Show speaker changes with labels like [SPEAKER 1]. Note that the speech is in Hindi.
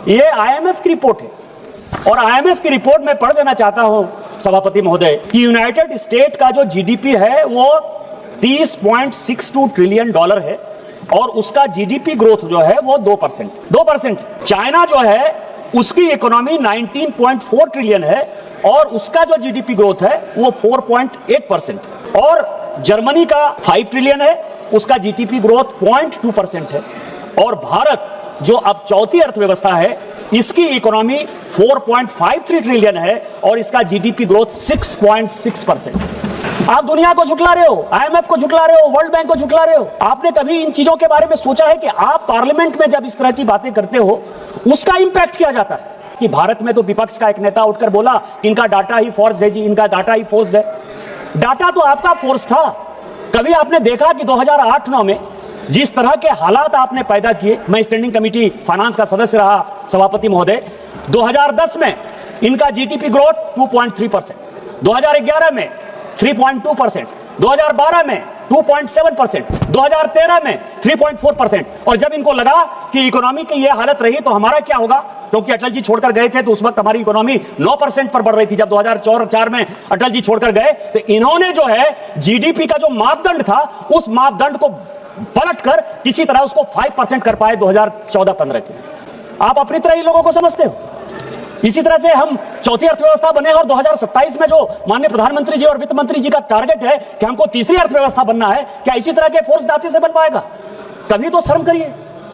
[SPEAKER 1] ये आईएमएफ की रिपोर्ट है और आईएमएफ की रिपोर्ट में पढ़ देना चाहता हूं सभापति महोदय कि यूनाइटेड स्टेट का जो जीडीपी है वो 30.62 ट्रिलियन डॉलर है और उसका जीडीपी ग्रोथ जो है वो 2%। चाइना जो है उसकी इकोनॉमी 19.4 ट्रिलियन है और उसका जो जीडीपी ग्रोथ है वो 4.8%। और जर्मनी का 5 ट्रिलियन है, उसका जीडीपी ग्रोथ 0.2% है। और भारत जो अब चौथी अर्थव्यवस्था है, इसकी इकोनॉमी 4.53 ट्रिलियन है और इसका जीडीपी ग्रोथ 6.6%। आप दुनिया को झुठला रहे हो, आईएमएफ को झुठला रहे हो, वर्ल्ड बैंक को झुठला रहे हो। आपने कभी इन चीजों के बारे में सोचा है कि आप पार्लियामेंट में जब इस तरह की बातें करते हो उसका इंपैक्ट क्या जाता है? कि भारत में तो विपक्ष का एक नेता उठकर बोला कि इनका डाटा ही फोर्स है जी, इनका डाटा ही फोर्स है। डाटा तो आपका फोर्स था। कभी आपने देखा कि 2008-9 में जिस तरह के हालात आपने पैदा किए, मैं स्टैंडिंग कमेटी फाइनेंस का सदस्य रहा सभापति महोदय, 2010 में इनका जीडीपी ग्रोथ 2.3%, 2011 में 3.2%, 2012 में 2.7%, 2013 में 3.4%। और जब इनको लगा कि इकोनॉमी की यह हालत रही तो हमारा क्या होगा, क्योंकि अटल जी छोड़कर गए थे तो उस वक्त हमारी इकोनॉमी 9% पर बढ़ रही थी। जब 2004 में अटल जी छोड़कर गए तो इन्होंने जो है जीडीपी का जो मापदंड था उस मापदंड को पलटकर किसी तरह उसको 5% कर पाए 2014-15 के। आप अपनी तरह ही लोगों को समझते हो। इसी तरह से हम चौथी अर्थव्यवस्था बने और 2027 में जो माननीय प्रधानमंत्री जी और वित्त मंत्री जी का टारगेट है कि हमको तीसरी अर्थव्यवस्था बनना है, क्या इसी तरह के फोर्स ढांचे से बन पाएगा? कभी तो शर्म करिए।